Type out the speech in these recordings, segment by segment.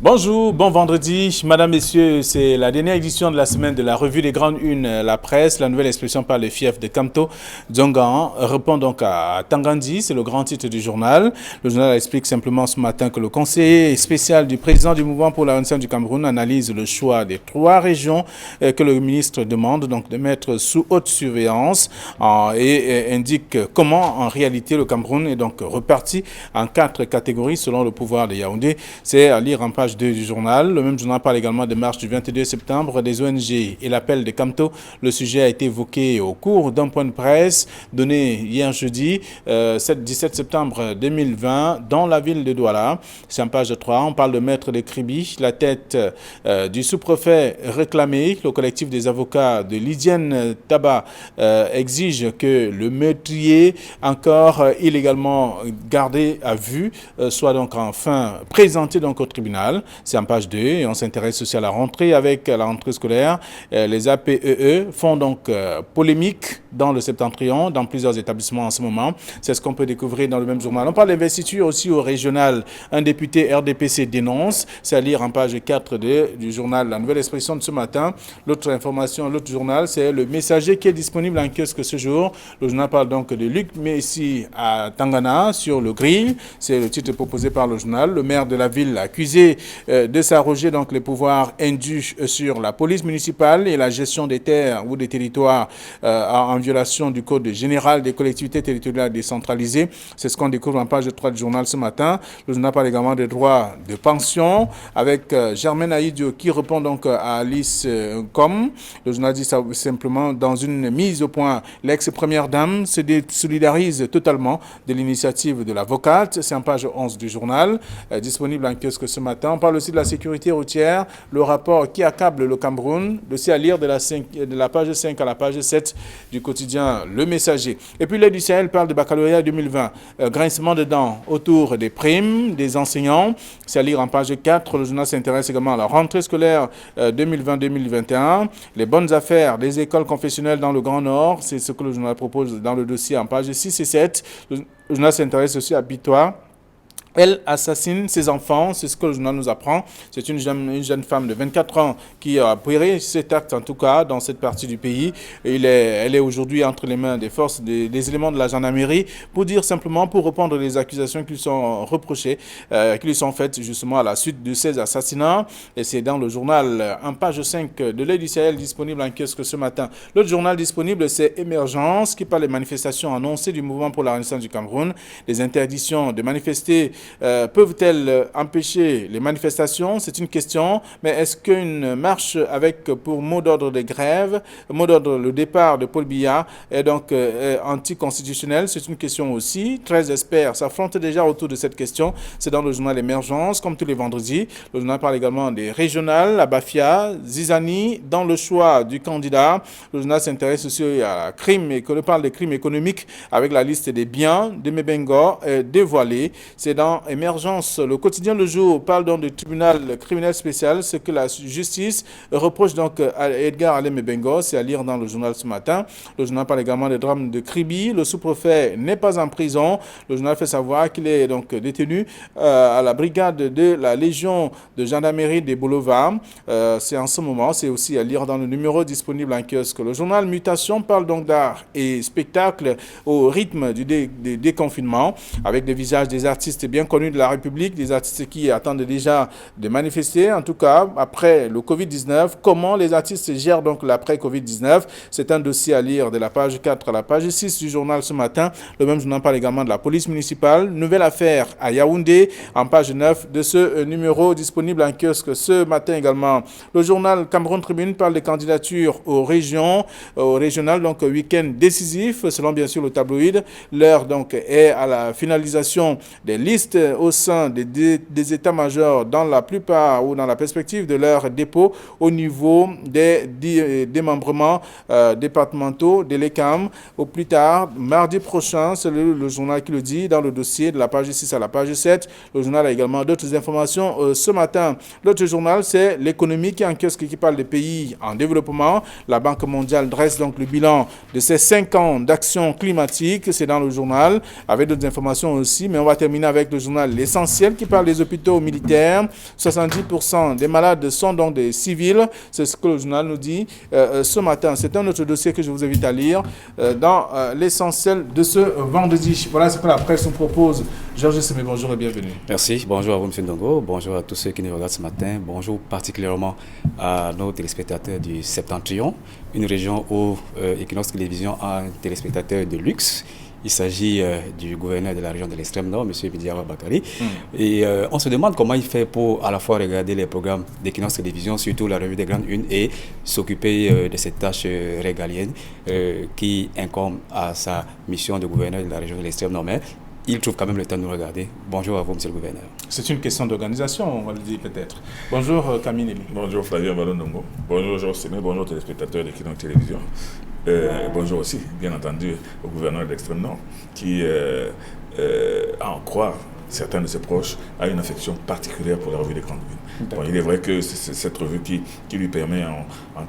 Bonjour, bon vendredi, madame, messieurs, c'est la dernière édition de la semaine de la revue des grandes unes, la presse, la nouvelle expression par le fief de Kamto Dzongan répond donc à Tangandi, c'est le grand titre du journal. Le journal explique simplement ce matin que le conseiller spécial du président du mouvement pour la Renaissance du Cameroun analyse le choix des 3 régions que le ministre demande donc de mettre sous haute surveillance et indique comment en réalité le Cameroun est donc reparti en 4 catégories selon le pouvoir de Yaoundé. C'est à lire en page 2 du journal. Le même journal parle également des marches du 22 septembre des ONG et l'appel de Kamto. Le sujet a été évoqué au cours d'un point de presse donné hier jeudi 17 septembre 2020 dans la ville de Douala. C'est en page 3. On parle de Maître de Kribi, la tête du sous-préfet réclamé. Le collectif des avocats de Lydienne Tabac exige que le meurtrier encore illégalement gardé à vue soit donc enfin présenté donc au tribunal. C'est en page 2 et on s'intéresse aussi à la rentrée avec la rentrée scolaire. Les APEE font donc polémique dans le septentrion, dans plusieurs établissements en ce moment. C'est ce qu'on peut découvrir dans le même journal. On parle d'investiture aussi au régional. Un député RDPC dénonce. C'est à lire en page 4 du journal La Nouvelle Expression de ce matin. L'autre information, l'autre journal, c'est le Messager qui est disponible en kiosque ce jour. Le journal parle donc de Luc Messi à Tangana sur le grill. C'est le titre proposé par le journal. Le maire de la ville accusé de s'arroger donc les pouvoirs indus sur la police municipale et la gestion des terres ou des territoires en violation du code général des collectivités territoriales décentralisées. C'est ce qu'on découvre en page 3 du journal ce matin. Le journal parle également des droits de pension avec Germaine Aïdio qui répond donc à Alice Com. Le journal dit ça simplement dans une mise au point. L'ex-première dame se désolidarise totalement de l'initiative de l'avocate. C'est en page 11 du journal, disponible en kiosque ce matin. On parle aussi de la sécurité routière, le rapport qui accable le Cameroun, aussi à lire de la page 5 à la page 7 du quotidien Le Messager. Et puis l'aide du Sahel parle de baccalauréat 2020, grincement de dents autour des primes des enseignants, c'est à lire en page 4. Le journal s'intéresse également à la rentrée scolaire 2020-2021, les bonnes affaires des écoles confessionnelles dans le Grand Nord, c'est ce que le journal propose dans le dossier en page 6 et 7. Le journal s'intéresse aussi à Bitois. Elle assassine ses enfants, c'est ce que le journal nous apprend. C'est une jeune femme de 24 ans qui a opéré cet acte, en tout cas, dans cette partie du pays. Elle est aujourd'hui entre les mains des forces, des éléments de la gendarmerie, pour dire simplement, pour répondre les accusations qui lui sont reprochées, qui lui sont faites justement à la suite de ces assassinats. Et c'est dans le journal, en page 5 de l'Œil du Sahel, disponible en kiosque ce matin. L'autre journal disponible, c'est Émergence, qui parle des manifestations annoncées du mouvement pour la Renaissance du Cameroun. Les interdictions de manifester peuvent-elles empêcher les manifestations? C'est une question, mais est-ce qu'une marche avec pour mot d'ordre de grève, mot d'ordre le départ de Paul Biya est donc anticonstitutionnel? C'est une question aussi. 13 experts s'affrontent déjà autour de cette question. C'est dans le journal Émergence, comme tous les vendredis. Le journal parle également des régionales, la Bafia, Zizani, dans le choix du candidat. Le journal s'intéresse aussi à la crime, et qu'on parle des crimes économiques avec la liste des biens de Mebengo dévoilés. C'est dans Émergence. Le quotidien Le Jour parle donc du tribunal criminel spécial, ce que la justice reproche donc à Edgar Alem Bengo. C'est à lire dans le journal ce matin. Le journal parle également des drames de Kribi. Le sous-préfet n'est pas en prison. Le journal fait savoir qu'il est donc détenu à la brigade de la Légion de gendarmerie des Boulevards. C'est en ce moment, c'est aussi à lire dans le numéro disponible en kiosque. Le journal Mutation parle donc d'art et spectacle au rythme du déconfinement, avec des visages des artistes bien connus de la République, des artistes qui attendent déjà de manifester, en tout cas après le Covid-19. Comment les artistes gèrent donc l'après-Covid-19? C'est un dossier à lire de la page 4 à la page 6 du journal ce matin. Le même journal parle également de la police municipale. Nouvelle affaire à Yaoundé en page 9 de ce numéro disponible en kiosque ce matin également. Le journal Cameroun Tribune parle des candidatures aux régions, au régional, donc week-end décisif selon bien sûr le tabloïd. L'heure donc est à la finalisation des listes au sein des états-majors dans la plupart ou dans la perspective de leur dépôt au niveau des démembrements départementaux de l'ECAM au plus tard mardi prochain. C'est le journal qui le dit dans le dossier de la page 6 à la page 7. Le journal a également d'autres informations ce matin. L'autre journal, c'est l'économie qui est en kiosque, qui parle des pays en développement. La Banque mondiale dresse donc le bilan de ces 5 ans d'action climatique. C'est dans le journal avec d'autres informations aussi, mais on va terminer avec le journal L'Essentiel qui parle des hôpitaux militaires. 70% des malades sont donc des civils. C'est ce que le journal nous dit ce matin. C'est un autre dossier que je vous invite à lire dans L'Essentiel de ce vendredi. Voilà ce que la presse nous propose. Georges Semé, bonjour et bienvenue. Merci. Bonjour à vous, M. Ndongo. Bonjour à tous ceux qui nous regardent ce matin. Bonjour particulièrement à nos téléspectateurs du Septentrion, une région où Equinox Télévision a un téléspectateur de luxe. Il s'agit du gouverneur de la région de l'extrême nord, M. Bidiawa Bakari. Et on se demande comment il fait pour à la fois regarder les programmes d'Equinox Télévision, surtout la revue des grandes unes, et s'occuper de cette tâche régalienne qui incombe à sa mission de gouverneur de la région de l'extrême nord. Mais il trouve quand même le temps de nous regarder. Bonjour à vous, monsieur le gouverneur. C'est une question d'organisation, on va le dire peut-être. Bonjour, Camille Nelly. Bonjour, Flavien Ballon-Dongo. Bonjour, Georges Semé. Bonjour, téléspectateurs d'Equinox Télévision. Bonjour aussi, bien entendu, au gouverneur de l'Extrême Nord, qui, à en croire certains de ses proches, a une affection particulière pour la revue des grandes unes. Bon, il est vrai que c'est cette revue qui lui permet,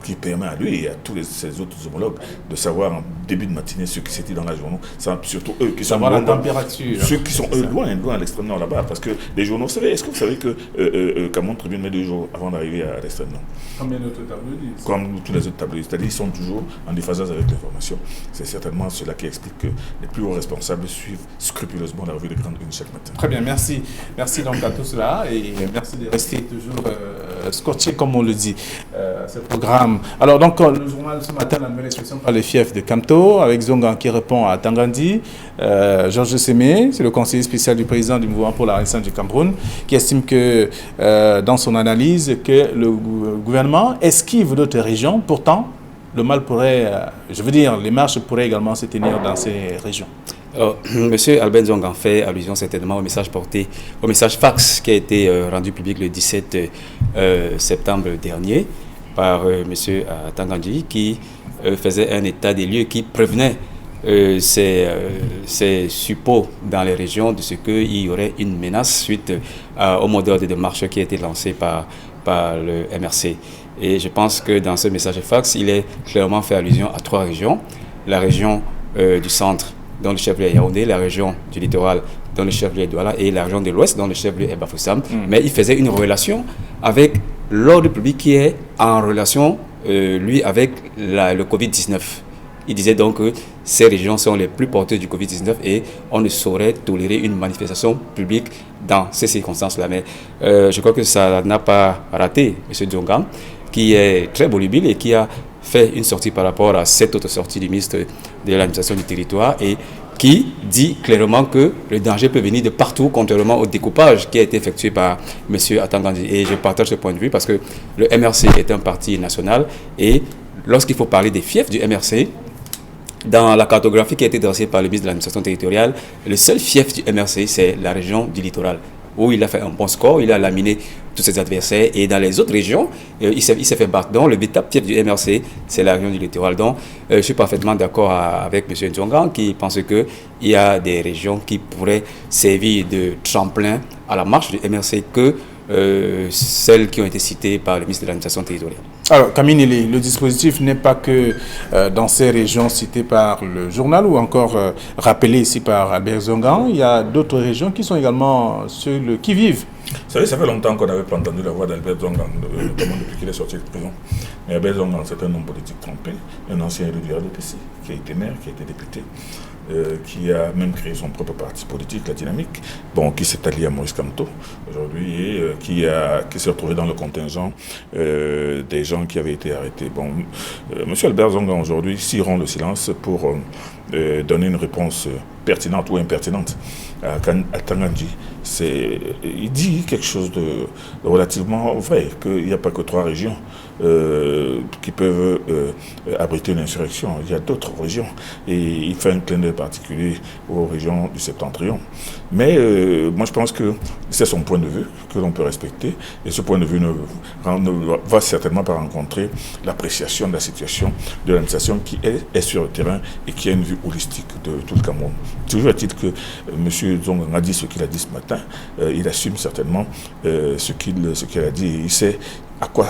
qui permet à lui et à tous ses autres homologues de savoir en début de matinée ce qui s'est dit dans la journée, surtout eux qui sont loin, la température. Ceux qui sont loin à l'extrême nord là-bas, parce que les journaux, est-ce que vous savez que Camon Tribune met 2 jours avant d'arriver à l'extrême nord? Combien d'autres tabloïds? Comme tous les autres tabloïds, c'est-à-dire ils sont toujours en déphasage avec l'information. C'est certainement cela qui explique que les plus hauts responsables suivent scrupuleusement la revue des grandes unes chaque matin. Très bien, merci. Merci donc à tous cela et merci de rester toujours scotché, comme on le dit, ce programme. Alors donc, le journal ce matin, la nouvelle expression par les fiefs de Kamto, avec Zongan qui répond à Tangandi. Georges Semé, c'est le conseiller spécial du président du mouvement pour la Renaissance du Cameroun, qui estime que, dans son analyse, que le gouvernement esquive d'autres régions. Pourtant, le mal pourrait, les marches pourraient également se tenir dans ces régions. Monsieur Albert Zongan fait allusion certainement au message fax qui a été rendu public le 17 septembre dernier par monsieur Tangandji, qui faisait un état des lieux, qui prévenait ces suppôts dans les régions de ce qu'il y aurait une menace suite au mot d'ordre de marche qui a été lancé par le MRC. Et je pense que dans ce message fax, il est clairement fait allusion à 3 régions. La région du centre, dont le chef-lieu est Yaoundé, la région du littoral, dont le chef-lieu est Douala, et la région de l'ouest, dont le chef-lieu est Bafoussam. Mais il faisait une relation avec l'ordre public qui est en relation, lui, avec le Covid-19. Il disait donc que ces régions sont les plus porteuses du Covid-19 et on ne saurait tolérer une manifestation publique dans ces circonstances-là. Mais je crois que ça n'a pas raté, M. Zongan, qui est très volubile et qui a fait une sortie par rapport à cette autre sortie du ministre de l'administration du territoire et qui dit clairement que le danger peut venir de partout, contrairement au découpage qui a été effectué par M. Atangandji. Et je partage ce point de vue parce que le MRC est un parti national et lorsqu'il faut parler des fiefs du MRC, dans la cartographie qui a été dressée par le ministre de l'administration territoriale, le seul fief du MRC, c'est la région du littoral, où il a fait un bon score, il a laminé tous ses adversaires. Et dans les autres régions, il s'est fait battre. Donc, le véritable fief du MRC, c'est la région du littoral. Donc, je suis parfaitement d'accord avec M. Nzongan qui pense qu'il y a des régions qui pourraient servir de tremplin à la marche du MRC que celles qui ont été citées par le ministre de l'administration territoriale. Alors, Camille, le dispositif n'est pas que dans ces régions citées par le journal ou encore rappelées ici par Albert Zongan. Il y a d'autres régions qui sont également sur le qui-vive. Vous savez, ça fait longtemps qu'on n'avait pas entendu la voix d'Albert Zongan, notamment depuis qu'il est sorti de prison. Mais Albert Zongan, c'est un homme politique trempé, un ancien élu du RDPC, qui a été maire, qui a été député, qui a même créé son propre parti politique, la Dynamique, qui s'est allié à Maurice Kamto aujourd'hui et qui s'est retrouvé dans le contingent des gens qui avaient été arrêtés. Monsieur Albert Zongan aujourd'hui s'y rend le silence pour donner une réponse pertinente ou impertinente à Tangandji. Il dit quelque chose de relativement vrai, qu'il n'y a pas que 3 régions qui peuvent abriter une insurrection. Il y a d'autres régions. Et il fait un clin d'œil particulier aux régions du Septentrion. Mais moi, je pense que c'est son point de vue que l'on peut respecter. Et ce point de vue ne va certainement pas rencontrer l'appréciation de la situation de l'administration qui est sur le terrain et qui a une vue holistique de tout le Cameroun. Toujours est-il que M. Dzongang a dit ce qu'il a dit ce matin, il assume certainement ce qu'il a dit et il sait à quoi,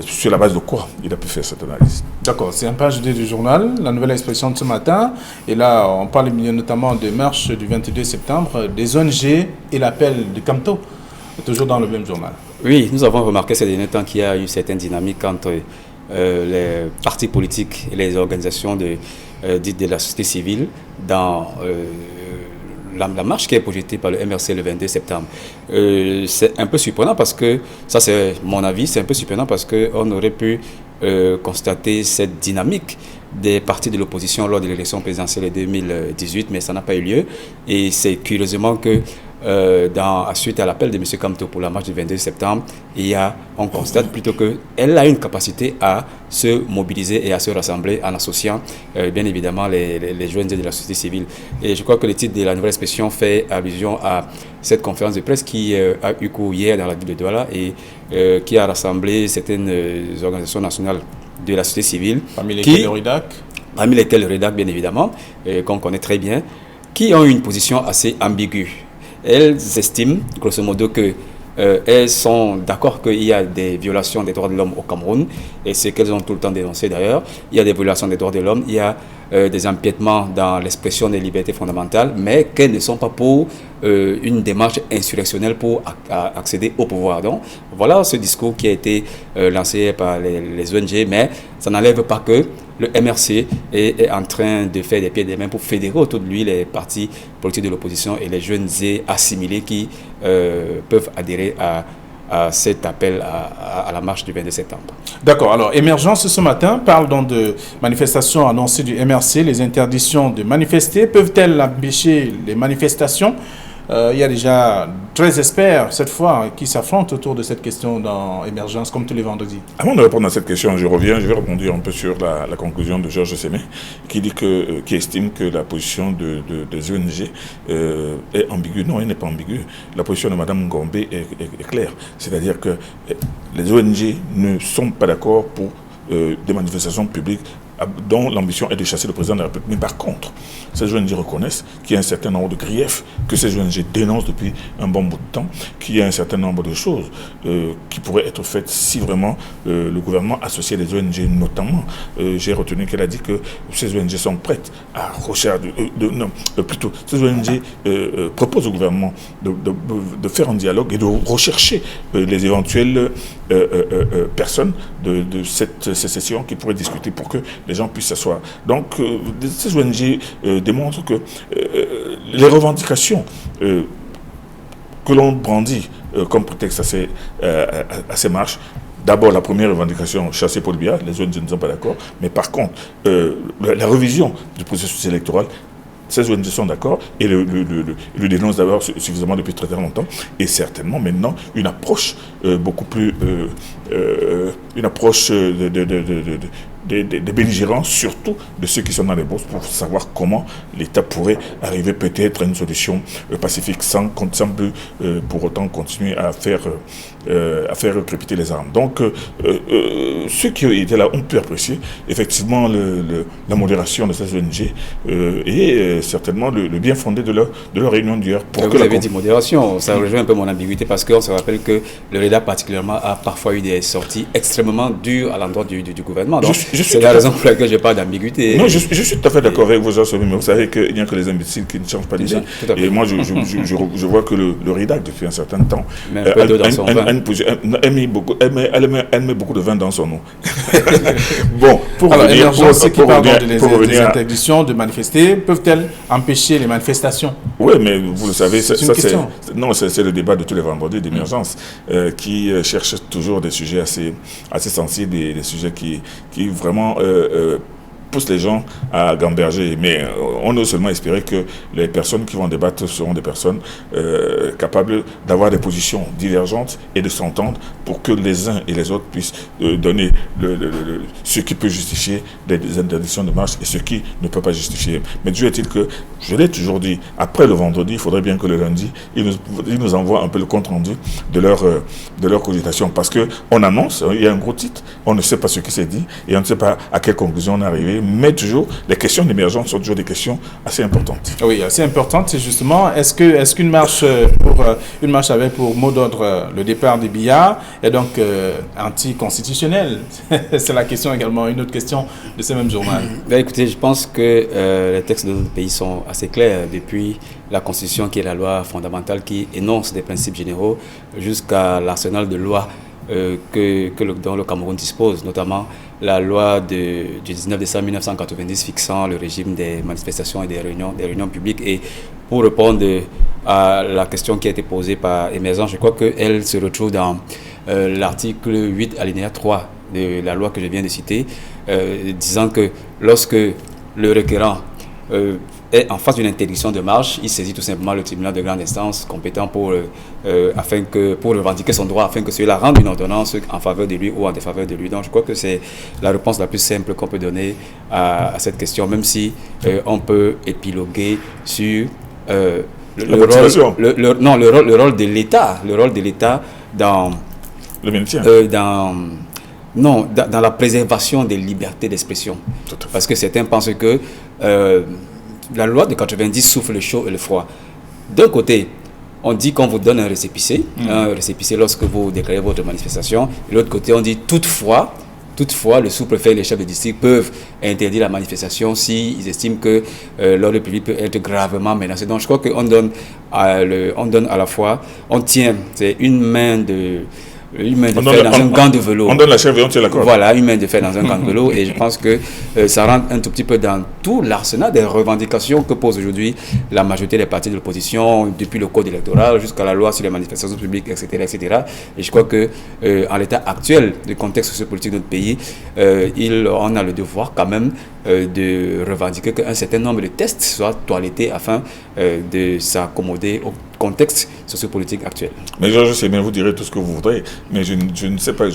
sur la base de quoi il a pu faire cette analyse. D'accord, c'est un page 2 du journal, la nouvelle expression de ce matin. Et là, on parle notamment des marches du 22 septembre, des ONG et l'appel de Kamto, toujours dans le même journal. Oui, nous avons remarqué ces derniers temps qu'il y a eu certaines dynamiques entre les partis politiques et les organisations dites de la société civile dans la marche qui est projetée par le MRC le 22 septembre. C'est un peu surprenant parce que, ça c'est mon avis, c'est un peu surprenant parce qu'on aurait pu constater cette dynamique des partis de l'opposition lors de l'élection présidentielle de 2018, mais ça n'a pas eu lieu. Et c'est curieusement que suite à l'appel de M. Kamto pour la marche du 22 septembre, on constate plutôt qu'elle a une capacité à se mobiliser et à se rassembler en associant bien évidemment les jeunes de la société civile. Et je crois que le titre de la nouvelle expression fait allusion à cette conférence de presse qui a eu cours hier dans la ville de Douala et qui a rassemblé certaines organisations nationales de la société civile. Parmi lesquelles le REDAC. Parmi lesquelles le REDAC, bien évidemment, qu'on connaît très bien, qui ont une position assez ambiguë. Elles estiment, grosso modo, qu'elles sont d'accord qu'il y a des violations des droits de l'homme au Cameroun, et c'est qu'elles ont tout le temps dénoncé d'ailleurs. Il y a des violations des droits de l'homme, il y a des empiètements dans l'expression des libertés fondamentales, mais qu'elles ne sont pas pour une démarche insurrectionnelle pour accéder au pouvoir. Donc voilà ce discours qui a été lancé par les ONG, mais ça n'enlève pas que le MRC est en train de faire des pieds et des mains pour fédérer autour de lui les partis politiques de l'opposition et les jeunes et assimilés qui peuvent adhérer à cet appel à la marche du 22 septembre. D'accord. Alors, Émergence ce matin parle donc de manifestations annoncées du MRC. Les interdictions de manifester peuvent-elles empêcher les manifestations? Il y a déjà 13 experts, cette fois, qui s'affrontent autour de cette question dans Émergence, comme tous les vendredis. Avant de répondre à cette question, je vais rebondir un peu sur la conclusion de Georges Sémé, qui estime que la position des ONG est ambiguë. Non, elle n'est pas ambiguë. La position de Mme Ngombe est claire. C'est-à-dire que les ONG ne sont pas d'accord pour des manifestations publiques dont l'ambition est de chasser le président de la République. Mais par contre, ces ONG reconnaissent qu'il y a un certain nombre de griefs que ces ONG dénoncent depuis un bon bout de temps, qu'il y a un certain nombre de choses qui pourraient être faites si vraiment le gouvernement associait les ONG, notamment. J'ai retenu qu'elle a dit que ces ONG sont prêtes à rechercher, plutôt, ces ONG proposent au gouvernement de faire un dialogue et de rechercher les éventuelles personnes de cette sécession qui pourraient discuter pour que les gens puissent s'asseoir. Donc, ces ONG démontrent que les revendications que l'on brandit comme prétexte à ces marches, d'abord, la première revendication, chasser Paul Biya, les ONG ne sont pas d'accord, mais par contre, la révision du processus électoral, ces ONG sont d'accord et le dénoncent d'abord suffisamment depuis très longtemps, et certainement maintenant une approche beaucoup plus une approche des belligérants, surtout de ceux qui sont dans les bourses, pour savoir comment l'État pourrait arriver peut-être à une solution pacifique sans plus pour autant continuer à faire crépiter les armes. Donc ceux qui étaient là ont pu apprécier effectivement la modération de ces ONG et certainement le bien fondé de leur réunion d'hier. Vous avez dit modération, ça rejoint un peu mon ambiguïté parce qu'on se rappelle que le REDAC particulièrement a parfois eu des sorties extrêmement dures à l'endroit du gouvernement. Donc c'est la raison pour laquelle je parle d'ambiguïté. Non, je suis tout à fait d'accord avec vous, mais vous savez qu'il n'y a que les imbéciles qui ne changent pas d'idée. Et moi, je vois que le REDAC, depuis un certain temps, elle met beaucoup de vin dans son eau. Bon, pour revenir des interdictions de manifester, peuvent-elles empêcher les manifestations? Oui, mais vous le savez, c'est le débat de tous les vendredis d'Émergence qui cherche toujours des sujets assez sensibles, des sujets qui vraiment pousse les gens à gamberger. Mais on ose seulement espérer que les personnes qui vont débattre seront des personnes capables d'avoir des positions divergentes et de s'entendre pour que les uns et les autres puissent donner ce qui peut justifier des interdictions de marche et ce qui ne peut pas justifier. Mais Dieu est-il que, je l'ai toujours dit, après le vendredi, il faudrait bien que le lundi, ils nous envoient un peu le compte-rendu de leur cogitation. Parce qu'on annonce, il y a un gros titre, on ne sait pas ce qui s'est dit et on ne sait pas à quelle conclusion on est arrivé. mais toujours, les questions d'émergence sont toujours des questions assez importantes. Oui, assez importantes. C'est justement, est-ce qu'une marche avait pour mot d'ordre le départ des Biya est donc anticonstitutionnelle? C'est la question également, une autre question de ce même journal. Écoutez, je pense que les textes de notre pays sont assez clairs depuis la Constitution, qui est la loi fondamentale qui énonce des principes généraux, jusqu'à l'arsenal de lois dont le Cameroun dispose, notamment la loi du 19 décembre 1990 fixant le régime des manifestations et des réunions publiques. Et pour répondre à la question qui a été posée par Émergence, je crois qu'elle se retrouve dans l'article 8 alinéa 3 de la loi que je viens de citer, disant que lorsque le requérant est en face d'une interdiction de marche, il saisit tout simplement le tribunal de grande instance compétent pour revendiquer son droit, afin que celui-là rende une ordonnance en faveur de lui ou en défaveur de lui. Donc je crois que c'est la réponse la plus simple qu'on peut donner à cette question, même si on peut épiloguer sur le rôle de l'État, dans le maintien. Dans la préservation des libertés d'expression. Parce que certains pensent que la loi de 90 souffle le chaud et le froid. D'un côté, on dit qu'on vous donne un récépissé lorsque vous déclarez votre manifestation. De l'autre côté, on dit toutefois, le sous-préfet et les chefs de district peuvent interdire la manifestation s'ils estiment que l'ordre public peut être gravement menacé. Donc je crois qu'on donne à la fois, on tient une main de fer dans un gant de velours. On donne la chèvre et on tient la corde. Voilà, une main de fer dans un gant de velours. Et je pense que ça rentre un tout petit peu dans tout l'arsenal des revendications que pose aujourd'hui la majorité des partis de l'opposition, depuis le code électoral jusqu'à la loi sur les manifestations publiques, etc. etc. Et je crois que en l'état actuel du contexte sociopolitique de notre pays, on a le devoir quand même de revendiquer qu'un certain nombre de tests soient toilettés afin de s'accommoder au contexte sociopolitique actuel. Mais Georges, c'est bien, vous direz tout ce que vous voudrez, mais je ne sais pas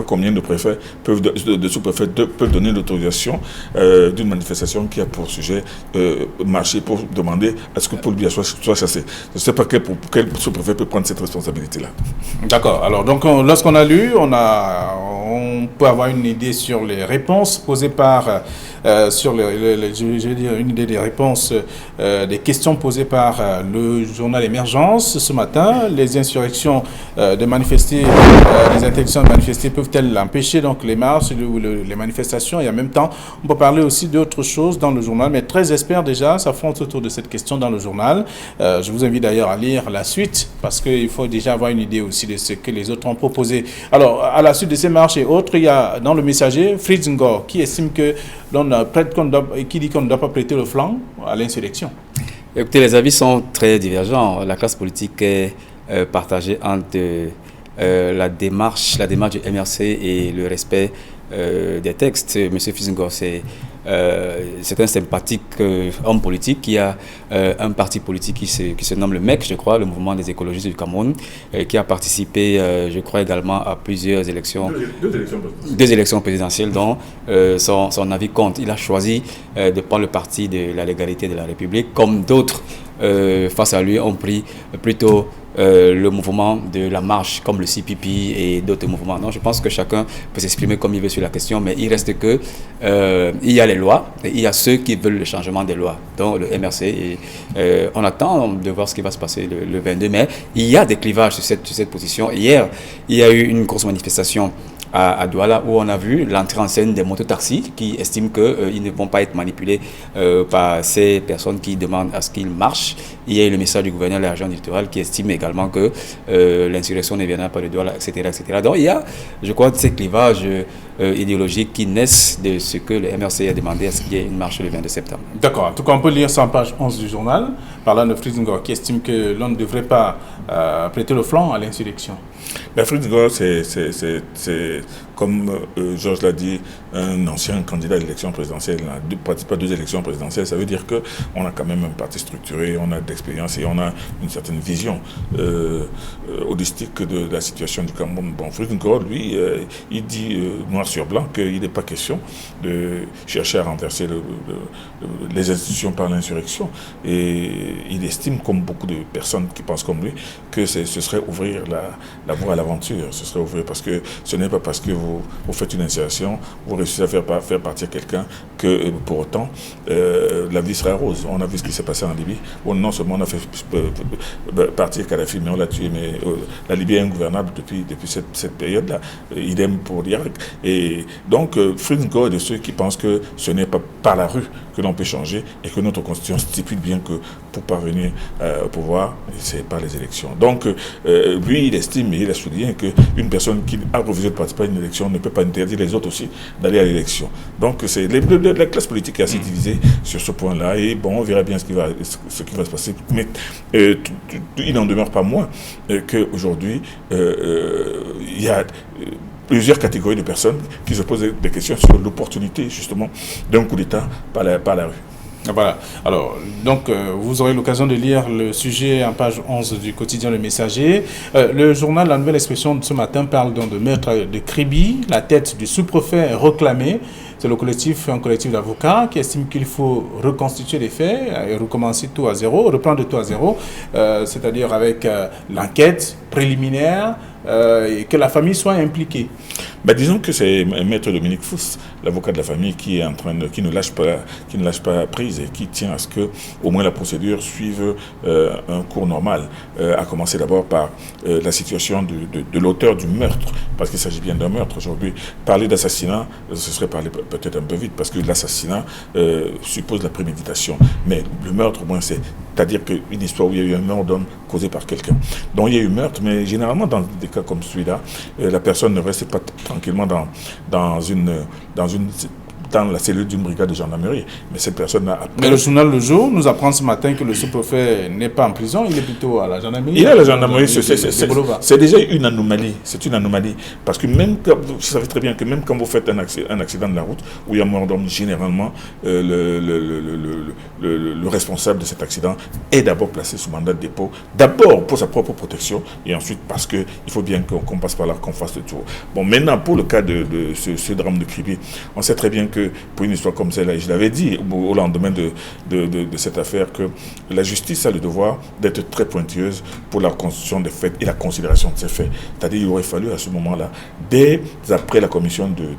combien de préfets de sous-préfets peuvent donner l'autorisation d'une manifestation qui a pour sujet marcher pour demander à ce que Paul Biya soit chassé. Je ne sais pas quel sous-préfet peut prendre cette responsabilité-là. D'accord. Alors, donc, lorsqu'on a lu, on peut avoir une idée sur les réponses posées par je vais dire une idée des réponses des questions posées par le journal Émergence ce matin. Les insurrections de manifester, les interdictions de manifester peuvent-elles empêcher donc les marches ou les manifestations? Et en même temps, on peut parler aussi d'autres choses dans le journal, mais 13 experts déjà s'affrontent autour de cette question dans le journal. Je vous invite d'ailleurs à lire la suite, parce qu'il faut déjà avoir une idée aussi de ce que les autres ont proposé. Alors, à la suite de ces marches et autres, il y a dans le messager Fritz Ngor qui estime que qui dit qu'on ne doit pas prêter le flanc à l'insurrection. Écoutez, les avis sont très divergents. La classe politique est partagée entre la démarche du MRC et le respect des textes. Monsieur Fizingor, c'est un sympathique homme politique qui a un parti politique qui se nomme le MEC, je crois, le Mouvement des écologistes du Cameroun, qui a participé, je crois, également à plusieurs élections. Deux élections présidentielles dont son avis compte. Il a choisi de prendre le parti de la légalité de la République, comme d'autres face à lui ont pris plutôt le mouvement de la marche comme le CPP et d'autres mouvements. Donc je pense que chacun peut s'exprimer comme il veut sur la question, mais il reste que il y a les lois et il y a ceux qui veulent le changement des lois, dont le MRC. Et on attend de voir ce qui va se passer le 22 mai. Il y a des clivages sur cette position. Hier, il y a eu une grosse manifestation à Douala, où on a vu l'entrée en scène des mototaxis qui estiment qu'ils ne vont pas être manipulés par ces personnes qui demandent à ce qu'ils marchent. Il y a eu le message du gouverneur de la région littorale qui estime également que l'insurrection ne viendra pas de Douala, etc., etc. Donc il y a, je crois, ces clivages idéologiques qui naissent de ce que le MRC a demandé à ce qu'il y ait une marche le 22 septembre. D'accord. En tout cas, on peut lire ça en page 11 du journal, parlant de Fritz Ngor, qui estime que l'on ne devrait pas prêter le flanc à l'insurrection. Fritz Ngor, c'est comme Georges l'a dit, un ancien candidat à l'élection présidentielle, il participe à 2 élections présidentielles. Ça veut dire qu'on a quand même un parti structuré, on a de l'expérience et on a une certaine vision. holistique de la situation du Cameroun. Bon, Fritz Ngor, lui, il dit noir sur blanc qu'il n'est pas question de chercher à renverser les institutions par l'insurrection. Et il estime, comme beaucoup de personnes qui pensent comme lui, que ce serait ouvrir la voie à l'aventure. Ce serait ouvrir parce que ce n'est pas parce que vous faites une insurrection, vous réussissez à faire partir quelqu'un que pour autant la vie sera rose. On a vu ce qui s'est passé en Libye. Bon, non seulement on a fait partir Kadhafi, mais on l'a tué. Mais la Libye est ingouvernable depuis cette période-là. Idem pour l'Irak. Et donc, Fritz Ngor est de ceux qui pensent que ce n'est pas par la rue que l'on peut changer et que notre constitution stipule bien que pour parvenir au pouvoir, c'est par les élections. Donc, lui, il estime et il a souligné qu'une personne qui a refusé de participer à une élection ne peut pas interdire les autres aussi d'aller à l'élection. Donc, c'est la classe politique est assez divisée sur ce point-là. Et bon, on verra bien ce qui va se passer. Mais il n'en demeure pas moins qu'aujourd'hui, il y a plusieurs catégories de personnes qui se posent des questions sur l'opportunité, justement, d'un coup d'État par la rue. Voilà. Alors, donc, vous aurez l'occasion de lire le sujet en page 11 du quotidien Le Messager. Le journal La Nouvelle Expression de ce matin parle donc de meurtre de Kribi. La tête du sous-préfet est réclamée. C'est un collectif d'avocats qui estime qu'il faut reconstituer les faits et recommencer tout à zéro, reprendre tout à zéro, c'est-à-dire avec l'enquête préliminaire et que la famille soit impliquée. Disons que c'est Maître Dominique Fous, l'avocat de la famille, qui ne lâche pas prise et qui tient à ce que au moins la procédure suive un cours normal. À commencer d'abord par la situation de l'auteur du meurtre, parce qu'il s'agit bien d'un meurtre aujourd'hui. Parler d'assassinat, ce serait parler peut-être un peu vite, parce que l'assassinat suppose la préméditation. Mais le meurtre, au moins, c'est-à-dire qu'une histoire où il y a eu un meurtre causé par quelqu'un. Donc il y a eu meurtre, mais généralement dans des cas comme celui-là, la personne ne reste pas tranquillement dans la cellule d'une brigade de gendarmerie. Mais cette personne-là... Mais le journal Le Jour nous apprend ce matin que le sous-préfet n'est pas en prison, il est plutôt à la gendarmerie. Il est à la gendarmerie, c'est déjà une anomalie. C'est une anomalie. Parce que même, vous savez très bien que même quand vous faites un accident de la route, où il y a mort d'homme, généralement, le responsable de cet accident est d'abord placé sous mandat de dépôt, d'abord pour sa propre protection, et ensuite parce qu'il faut bien qu'on passe par là, qu'on fasse le tour. Bon, maintenant, pour le cas de ce drame de Kribi, on sait très bien que pour une histoire comme celle-là, je l'avais dit au lendemain de cette affaire, que la justice a le devoir d'être très pointilleuse pour la reconstitution des faits et la considération de ces faits. C'est-à-dire qu'il aurait fallu à ce moment-là, dès après la commission de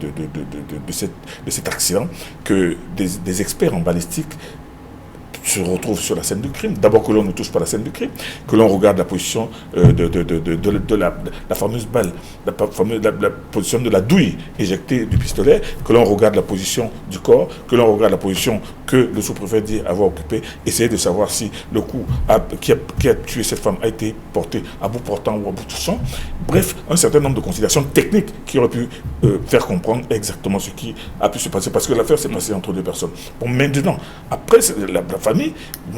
cet accident, que des experts en balistique se retrouvent sur la scène du crime. D'abord que l'on ne touche pas la scène du crime, que l'on regarde la position de la fameuse balle, la position de la douille éjectée du pistolet, que l'on regarde la position du corps, que l'on regarde la position que le sous-préfet dit avoir occupée, essayer de savoir si le coup qui a tué cette femme a été porté à bout portant ou à bout touchant. Bref, un certain nombre de considérations techniques qui auraient pu faire comprendre exactement ce qui a pu se passer, parce que l'affaire s'est passée entre deux personnes. Bon, maintenant, après la famille,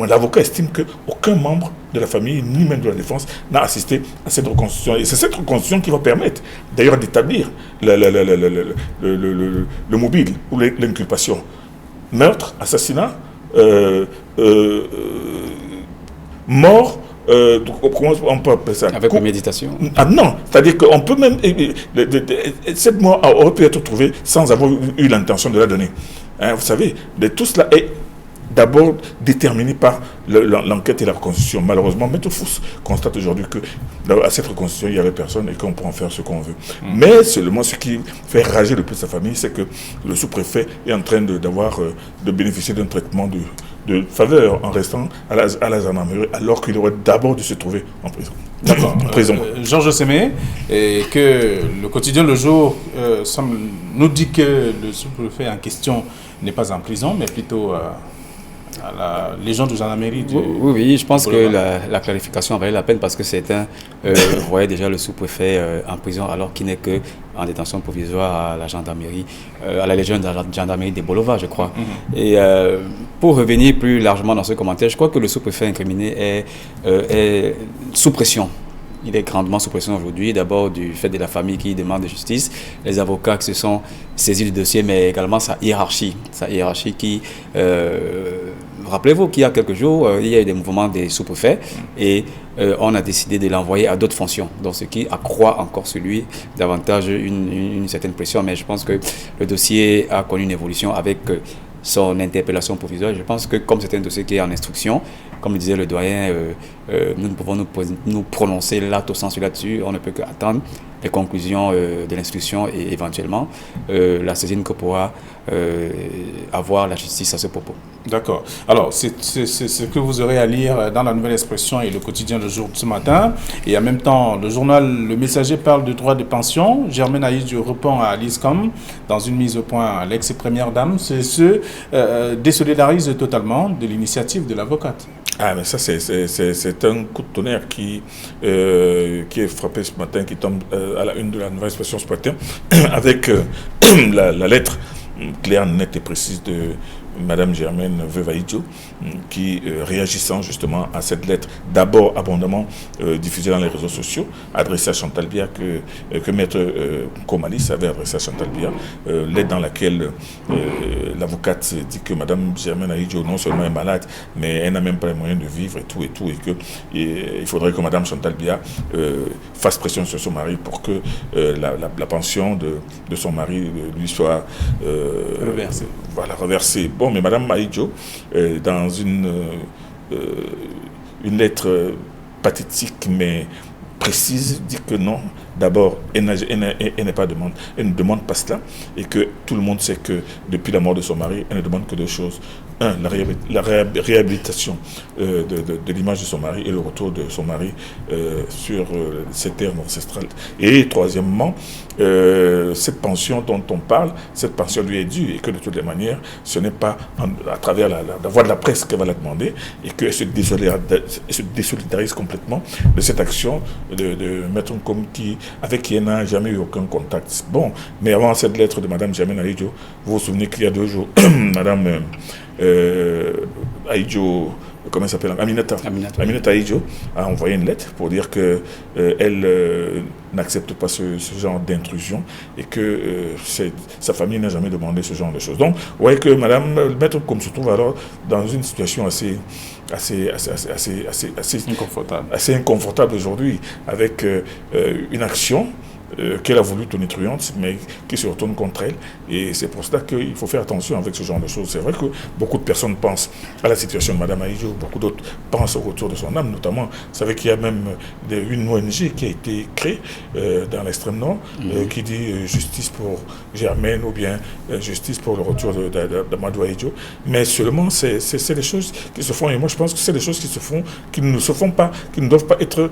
l'avocat estime qu'aucun membre de la famille, ni même de la défense, n'a assisté à cette reconstitution. Et c'est cette reconstitution qui va permettre, d'ailleurs, d'établir le mobile ou l'inculpation. Meurtre, assassinat, mort, comment on peut appeler ça? Avec préméditation. Ah non, c'est-à-dire qu'on peut même... Cette mort aurait pu être trouvée sans avoir eu l'intention de la donner. Hein, vous savez, tout cela est d'abord déterminé par l'enquête et la reconstitution. Malheureusement, Maître Fous constate aujourd'hui qu'à cette reconstitution, il n'y avait personne et qu'on peut en faire ce qu'on veut. Mais seulement ce qui fait rager le plus sa famille, c'est que le sous-préfet est en train de bénéficier d'un traitement de faveur en restant à la gendarmerie, alors qu'il aurait d'abord dû se trouver en prison. D'accord. Georges Sémé, et que le quotidien Le Jour nous dit que le sous-préfet en question n'est pas en prison, mais plutôt à la légion de gendarmerie. Oui, je pense que la clarification valait la peine, parce que vous voyez déjà le sous-préfet en prison alors qu'il n'est que en détention provisoire à la gendarmerie, à la légion de la gendarmerie des Bolova, je crois. Et pour revenir plus largement dans ce commentaire, je crois que le sous-préfet incriminé est sous pression. Il est grandement sous pression aujourd'hui, d'abord du fait de la famille qui demande de justice, les avocats qui se sont saisis du dossier, mais également sa hiérarchie qui Rappelez-vous qu'il y a quelques jours, il y a eu des mouvements des sous-préfets et on a décidé de l'envoyer à d'autres fonctions. Donc, ce qui accroît encore sur lui davantage une certaine pression. Mais je pense que le dossier a connu une évolution avec son interpellation provisoire. Je pense que comme c'est un dossier qui est en instruction, comme le disait le doyen, nous ne pouvons nous prononcer lato sensu là-dessus. On ne peut qu'attendre les conclusions de l'instruction et éventuellement la saisine que pourra avoir la justice à ce propos. D'accord. Alors, c'est ce que vous aurez à lire dans la Nouvelle Expression et le quotidien Le Jour de ce matin. Et en même temps, le journal Le Messager parle de droit de pension. Germaine Aïdjo répond à l'ISCOM dans une mise au point à l'ex-première dame. Se désolidarise totalement de l'initiative de l'avocate. Ah, mais ça, c'est un coup de tonnerre qui est frappé ce matin, qui tombe à la une de la Nouvelle Expression ce matin, avec la lettre claire, nette et précise de Madame Germaine Veuve Aïdjo, qui, réagissant justement à cette lettre, d'abord abondamment diffusée dans les réseaux sociaux, adressée à Chantal Biya, que Maître Komalis avait adressée à Chantal Biya, lettre dans laquelle l'avocate dit que Madame Germaine Aïdjo non seulement est malade, mais elle n'a même pas les moyens de vivre et que il faudrait que Madame Chantal Biya fasse pression sur son mari pour que la pension de son mari lui soit reversée. Bon, mais Madame Aïdjo, dans une lettre pathétique mais précise, dit que non. D'abord, elle ne demande pas cela, et que tout le monde sait que depuis la mort de son mari, elle ne demande que deux choses. Un, la réhabilitation de l'image de son mari et le retour de son mari sur cette terre ancestrale. Et troisièmement, cette pension dont on parle, cette pension lui est due, et que de toutes les manières, ce n'est pas à travers la voie de la presse qu'elle va la demander, et qu'elle se désolidarise complètement de cette action de Maître Nkom avec qui elle n'a jamais eu aucun contact. Bon, mais avant cette lettre de Madame Germaine Aïdjo, vous vous souvenez qu'il y a 2 jours, Madame Aïdjo, comment elle s'appelle, Aminata Aïdjo a envoyé une lettre pour dire que elle n'accepte pas ce genre d'intrusion, et que sa famille n'a jamais demandé ce genre de choses. Donc, vous voyez que Madame Maître Nkom se trouve alors dans une situation assez inconfortable aujourd'hui, avec une action qu'elle a voulu tonitruante, mais qui se retourne contre elle. Et c'est pour cela qu'il faut faire attention avec ce genre de choses. C'est vrai que beaucoup de personnes pensent à la situation de Mme Aïdjo, beaucoup d'autres pensent au retour de son âme, notamment, vous savez qu'il y a même une ONG qui a été créée dans l'extrême nord, qui dit justice pour Germaine, ou bien justice pour le retour de Madou Aïdjo. Mais seulement, c'est des choses qui se font, et moi je pense que c'est des choses qui se font, qui ne se font pas, qui ne doivent pas être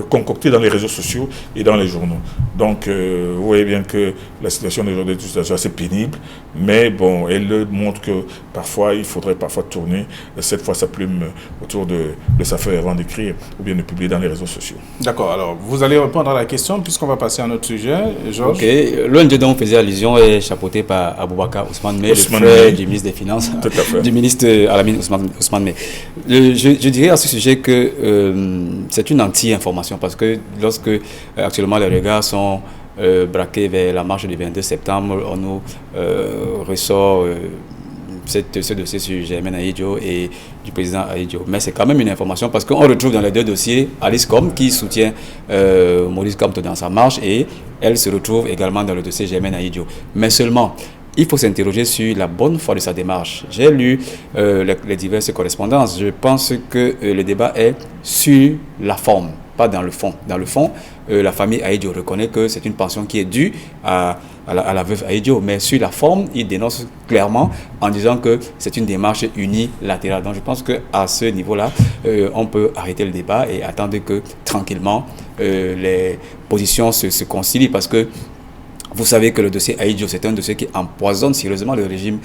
concoctées dans les réseaux sociaux et dans les journaux. Donc, vous voyez bien que la situation d'aujourd'hui est assez pénible, mais bon, elle montre que parfois, il faudrait tourner cette fois sa plume autour de sa feuille avant d'écrire, ou bien de publier dans les réseaux sociaux. D'accord, alors vous allez répondre à la question, puisqu'on va passer à un autre sujet, Georges. Ok, l'ONG dont on faisait allusion est chapeauté par Aboubakar Ousmane Mey, le frère du ministre des Finances, du ministre Alamine Ousmane Mey. Je dirais à ce sujet que c'est une anti-information, parce que lorsque actuellement les regards sont braqués vers la marche du 22 septembre, on nous ressort ce dossier sur Germaine Aïdjo et du président Aïdjo. Mais c'est quand même une information, parce qu'on retrouve dans les 2 dossiers Alice Com qui soutient Maurice Kamto dans sa marche, et elle se retrouve également dans le dossier Germaine Aïdjo. Mais seulement, il faut s'interroger sur la bonne foi de sa démarche. J'ai lu les diverses correspondances. Je pense que le débat est sur la forme, pas dans le fond. Dans le fond, la famille Aïdjo reconnaît que c'est une pension qui est due à la veuve Aïdjo, mais sur la forme, il dénonce clairement en disant que c'est une démarche unilatérale. Donc je pense qu'à ce niveau-là, on peut arrêter le débat et attendre que tranquillement les positions se concilient, parce que vous savez que le dossier Aïdjo, c'est un dossier qui empoisonne sérieusement le régime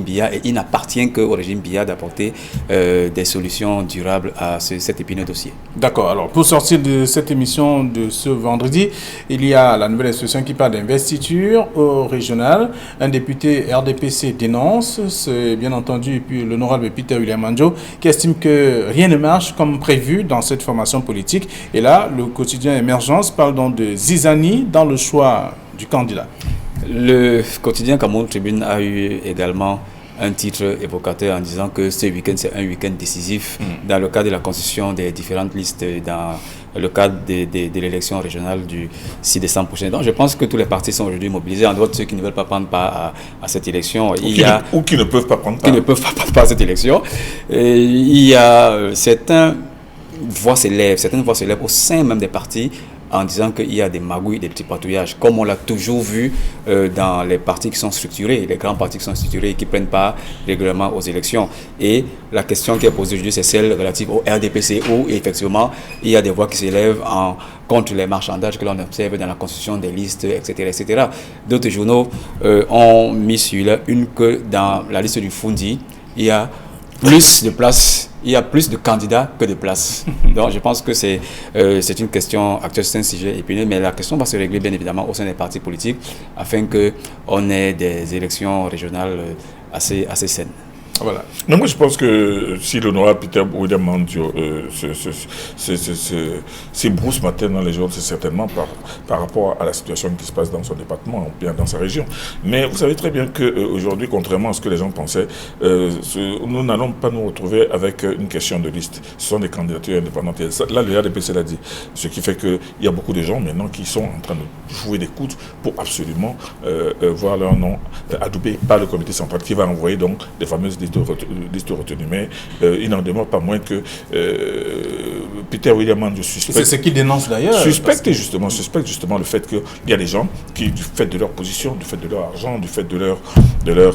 Biya, et il n'appartient qu'au régime Biya d'apporter des solutions durables à cet épineux dossier. D'accord. Alors, pour sortir de cette émission de ce vendredi, il y a la Nouvelle Expression qui parle d'investiture au régional. Un député RDPC dénonce, c'est bien entendu, et puis l'honorable Peter William Andjo, qui estime que rien ne marche comme prévu dans cette formation politique. Et là, le quotidien Émergence parle donc de zizanie dans le choix du candidat. Le quotidien Cameroun Tribune a eu également un titre évocateur en disant que ce week-end, c'est un week-end décisif dans le cadre de la constitution des différentes listes, dans le cadre de l'élection régionale du 6 décembre prochain. Donc je pense que tous les partis sont aujourd'hui mobilisés, en dehors de ceux qui ne veulent pas prendre part à cette élection. Ou qui ne peuvent pas prendre part. Qui ne peuvent pas prendre part à cette élection. Et il y a certaines voix s'élèvent au sein même des partis en disant qu'il y a des magouilles, des petits patouillages, comme on l'a toujours vu dans les partis qui sont structurés, les grands partis qui sont structurés et qui prennent part régulièrement aux élections. Et la question qui est posée aujourd'hui, c'est celle relative au RDPC, où effectivement, il y a des voix qui s'élèvent contre les marchandages que l'on observe dans la constitution des listes, etc. etc. D'autres journaux ont mis sur une que dans la liste du Fundi, il y a plus de places. Il y a plus de candidats que de places. Donc, je pense que c'est une question actuelle, c'est un sujet épineux, mais la question va se régler bien évidemment au sein des partis politiques afin qu'on ait des élections régionales assez saines. Voilà. Mais moi, je pense que si l'honorable Peter William Mandio s'ébrousse matin dans les jours, c'est certainement par rapport à la situation qui se passe dans son département ou bien dans sa région. Mais vous savez très bien qu'aujourd'hui, contrairement à ce que les gens pensaient, nous n'allons pas nous retrouver avec une question de liste. Ce sont des candidatures indépendantes. Là, le RDPC l'a dit. Ce qui fait qu'il y a beaucoup de gens maintenant qui sont en train de jouer des coudes pour absolument voir leur nom adoubé par le comité central qui va envoyer donc des fameuses listes retenues. Mais il n'en demeure pas moins que Peter William Mandio suspecte. C'est ce qu'il dénonce d'ailleurs. Suspecte justement le fait qu'il y a des gens qui, du fait de leur position, du fait de leur argent, du fait de leur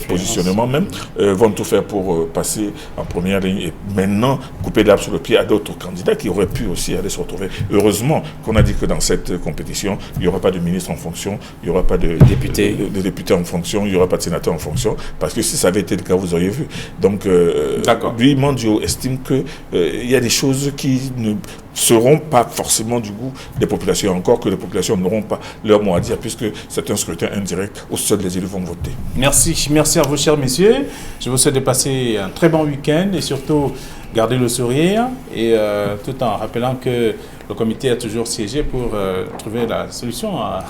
positionnement même, vont tout faire pour passer en première ligne et maintenant couper l'herbe sur le pied à d'autres candidats qui auraient pu aussi aller se retrouver. Heureusement qu'on a dit que dans cette compétition, il n'y aura pas de ministre en fonction, il n'y aura pas de députés en fonction, il n'y aura pas de sénateurs en fonction, parce que si ça avait été le cas, vous auriez vu. Donc, lui, Mandio estime qu'il y a des choses qui ne seront pas forcément du goût des populations, encore que les populations n'auront pas leur mot à dire, puisque c'est un scrutin indirect où seuls les élus vont voter. Merci à vous, chers messieurs. Je vous souhaite de passer un très bon week-end et surtout garder le sourire, et tout en rappelant que le comité a toujours siégé pour trouver la solution à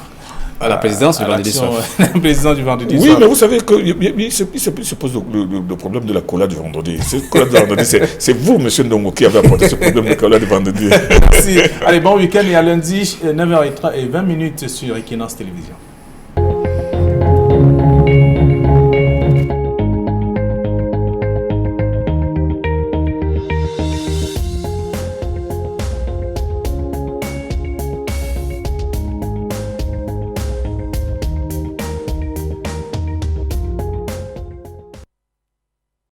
la présidence du vendredi soir. La présidence du vendredi soir. Oui, mais vous savez qu'il se pose le problème de la cola du vendredi. C'est vous, monsieur Ndongo, qui avez apporté ce problème de cola du vendredi. Merci. Allez, bon week-end et à lundi, 9h20 sur Equinox Télévision.